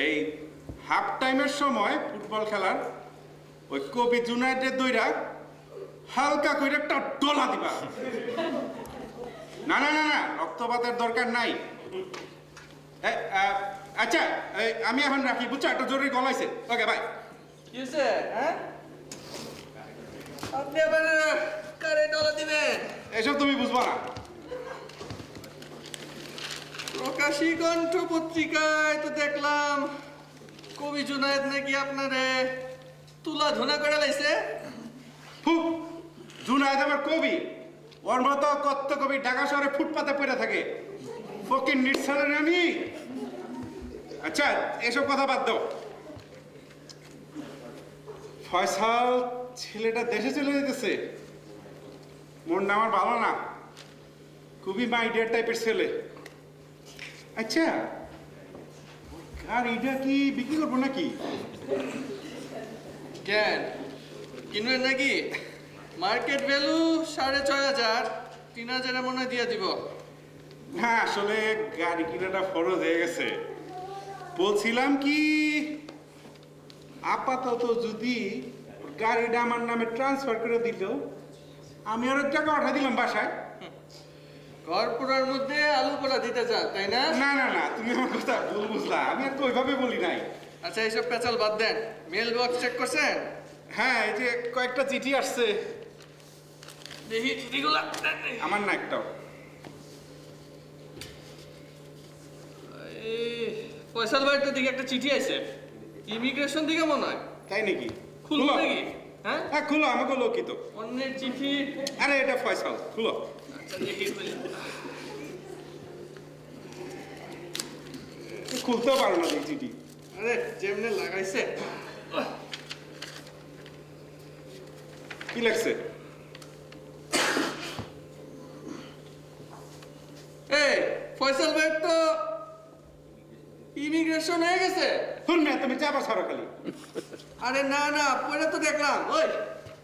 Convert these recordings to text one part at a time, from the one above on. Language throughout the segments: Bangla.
এই হাফ টাইমের সময় ফুটবল খেলার ওই কবি জুনায়েদের দইরা হালকা করে একটা ডলা দিবা। না না না না, রক্তপাতের দরকার নাই। আচ্ছা আমি এখন রাখি, বুঝছো? একটা জরুরি কল আছে। Okay bye. কি হয়েছে? হ্যাঁ, আপনি আবার কারে ডলা দিবেন? এসব তুমি বুঝবা না। প্রকাশী কণ্ঠ পত্রিকায় তো দেখলাম কবি জুনায়েদ নাকি আপনারে তুলা ধুনা করে লাইছে। জুনায়েদ আমার কবি, ওর মতো কত কবি ঢাকা শহরে ফুটপাতে পড়ে থাকে। ফকির নির্সালের আমি। আচ্ছা এসব কথা বাদ দাও। ফয়সাল ছেলেটা দেশে চলে যেতেছে, মনটা আমার ভালো না। খুবই মাইডিয়ার টাইপের ছেলে। আচ্ছা আর এটা কি বিক্রি করবো নাকি? কেন কিনবেন নাকি? মার্কেট ভ্যালু 6,500, 3,000 মনে হয় দিয়ে দিব। না আসলে গাড়ি কিনাটা ফরজ হয়ে গেছে। বলছিলাম কি, আপাতত যদি গাড়িটা আমার নামে ট্রান্সফার করে দিল, আমি আর টাকা পাঠা দিলাম বাসায়। ঘর পোড়ার মধ্যে আলু পোড়া দিতে চান, তাই না? না না না, তুমি আমার কথা ভুল বুঝলা, আমি আর তো ওইভাবে বলি নাই। আচ্ছা এইসব পেঁচাল বাদ দেন, মেল বক্স চেক করছেন? হ্যাঁ এই যে কয়েকটা চিঠি আসছে। দেখি চিঠিগুলা। আমার না একটাও। ফয়সাল ভাইয়ের তো দিকে একটা চিঠি আছে, ইমিগ্রেশন দিকে মনে হয়। তাই নাকি? খুলবো নাকি? হ্যাঁ হ্যাঁ খুলো, আমাকে লোকিত। অন্যের চিঠি। আরে এটা ফয়সাল, খুলো। আচ্ছা দেখি খুলি। খুলতেও পারো না এই চিঠি। আরে যেমনে লাগাইছে। কি লাগছে? এই ফয়সাল ভাইয়ের তো ইমিগ্রেশন হয়ে গেছে। শুন না, তুমি চাপা ছাড়ো খালি। আরে না না, পরে তো দেখলাম ওই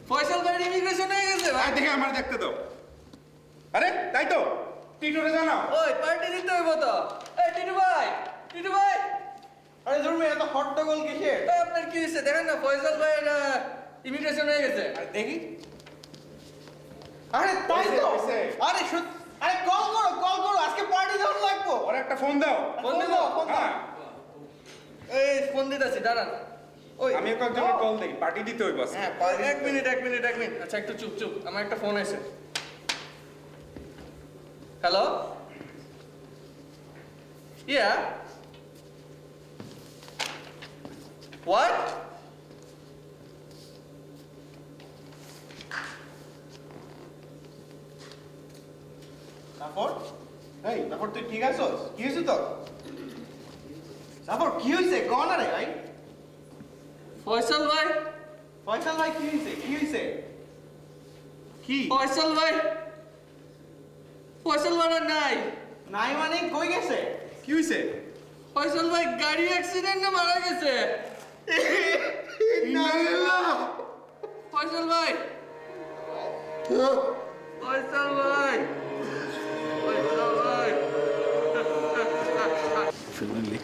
ফয়সাল ভাইয়ের ইমিগ্রেশন হয়ে গেছে ভাই। দেখে আমার দেখতে দাও। আরে তাই তো, টিটোরে জানাও। ওই পার্টি দিতে হইব তো। এই টিটু ভাই, টিটু ভাই। আরে ধরুন এত হট্টগোল কিসের? এই আপনার কি হয়েছে দেখেন না, ফয়সাল ভাইয়ের ইমিগ্রেশন হয়ে গেছে। আরে দেখি। আরে তাই তো। হইছে। আরে আরে কল করো আজকে পার্টি দেওয়ার লাগবো। ওর একটা ফোন দাও। ফোন দিব? ফোন দাও। হ্যাঁ, এই ফোন দিতেছি, দাঁড়ান। ওই আমি একজনের কল দেই, পার্টি দিতে হইব আজকে। হ্যাঁ এক মিনিট। আচ্ছা একটু চুপ, আমার একটা ফোন আছে। Hello, yeah what? জাফর, এই জাফর তুই ঠিক আছস? কি হয়েছে তোর? জাফর কি হয়েছে? কন আরে ভাই। ফয়সাল ভাই, ফয়সাল ভাই কি হয়েছে? কি হয়েছে? কি? ফয়সাল ভাই আর নাই। নাই মানে কই গেছে? কি হইছে? ফয়সাল ভাই গাড়ি অ্যাক্সিডেন্টে মারা গেছে। ইন্নালিল্লাহ। ফয়সাল ভাই, ফয়সাল ভাই। Finally.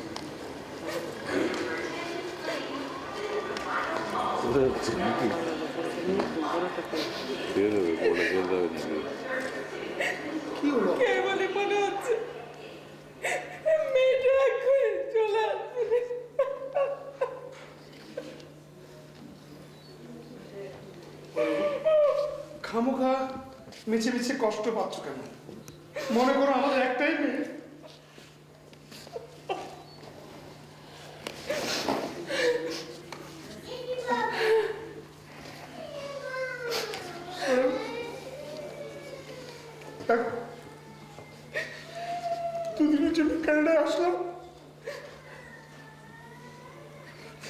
কে বলে মনে হচ্ছে মেয়েটা এক্ষুনি চলে আসবে। খামোখা মিছে মিছে কষ্ট পাচ্ছ কেন? মনে করো আমাদের একটাই মেয়ে। দুদিনের জন্য কানাডায় আসলাম,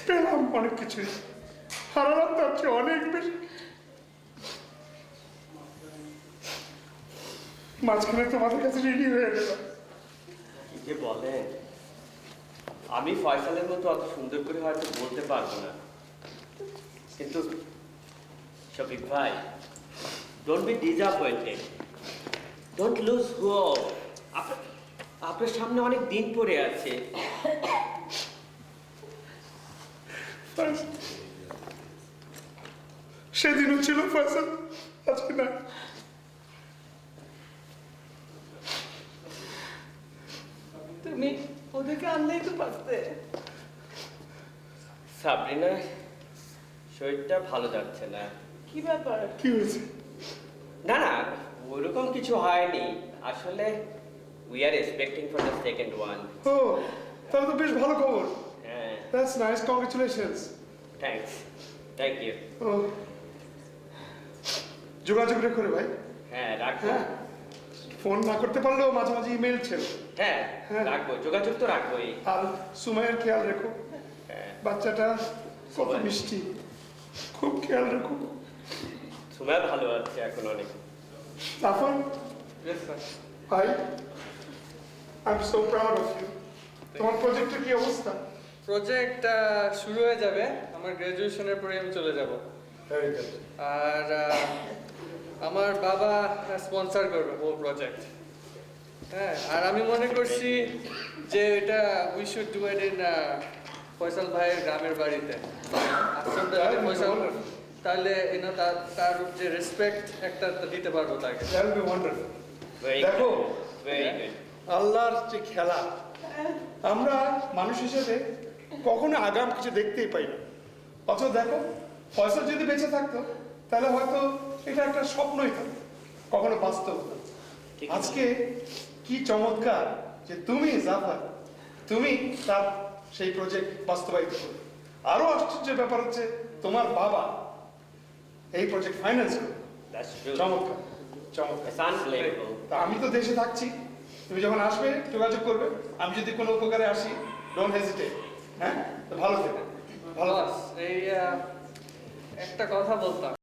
পেলাম অনেক কিছু, হারালাম তার চেয়ে অনেক বেশি। মাঝখানে তোমাদের কাছে রেডি হয়ে গেলাম। কি যে বলেন, আমি ফয়সালের মতো অত সুন্দর করে হয়তো বলতে পারবো না, কিন্তু শফিক ভাই, don't be disappointed, don't lose hope. আপনার সামনে অনেক দিন পড়ে আছে। সেদিনও ছিল ফয়সাল, আজকে না। তুমি ওদেরকে আনলেই তো পারতে। সাবরিনার শরীরটা ভালো যাচ্ছে না। কি ব্যাপার? কি হয়েছে? না না, ওরকম কিছু হয়নি। আসলে we are expecting for the second one. ও, তাহলে তো বেশ ভালো খবর। হ্যাঁ, that's nice, congratulations. Thanks, thank you. ও, যোগাযোগ রেখো রে ভাই। হ্যাঁ, রাখবো। হ্যাঁ, ফোন না করতে পারলেও মাঝে মাঝে ইমেল ছিল। হ্যাঁ, হ্যাঁ। রাখবো, যোগাযোগ তো রাখবোই। আর সুমাইয়ের খেয়াল রেখো, হ্যাঁ, বাচ্চাটা কত সুমাইয়া। মিষ্টি, খুব খেয়াল রেখো। সুমাইয়া ভালো আছে এখন অনেক। তারপর Yes, sir. ভাই, I am so proud of you. তোমার প্রজেক্টের কি অবস্থা? প্রজেক্ট শুরু হয়ে যাবে, আমার গ্র্যাজুয়েশনের পরে আমি চলে যাব। Very good. আর আমার বাবা স্পন্সর করবে হোল প্রজেক্ট। হ্যাঁ, আর আমি মনে করছি যে এটা we should do it in Faisal ভাইয়ের গ্রামের বাড়িতে। আশ্রমটা যদি ফয়সাল, তাহলে তার যে রেসপেক্ট একটা তো দিতে পারবো তাকে। That will be wonderful. Very দেখো, গুড, ভেরি গুড। আল্লাহর যে খেলা, আমরা মানুষ হিসেবে কখনো আগাম কিছু দেখতেই পাই না। অথচ দেখো, ফয়সাল যদি বেঁচে থাকতো তাহলে হয়তো এটা একটা স্বপ্নই থাকতো, কখনো বাস্তব হতো না। ঠিক আজকে কি চমৎকার যে তুমি জাফর, তুমি তার সেই প্রজেক্ট বাস্তবায়িত করবে। আরো আশ্চর্যের ব্যাপার হচ্ছে তোমার বাবা এই প্রজেক্ট ফাইন্যান্স করবে। That's true. চমৎকার, চমৎকার। It's unbelievable. তা আমি তো দেশে থাকছি, তুমি যখন আসবে যোগাযোগ করবে। আমি যদি কোনো উপকারে আসি, ডোন্ট হেজিটেট। হ্যাঁ, তো ভালো থেকো, ভালো থেকো। বস, এই একটা কথা বলতাম।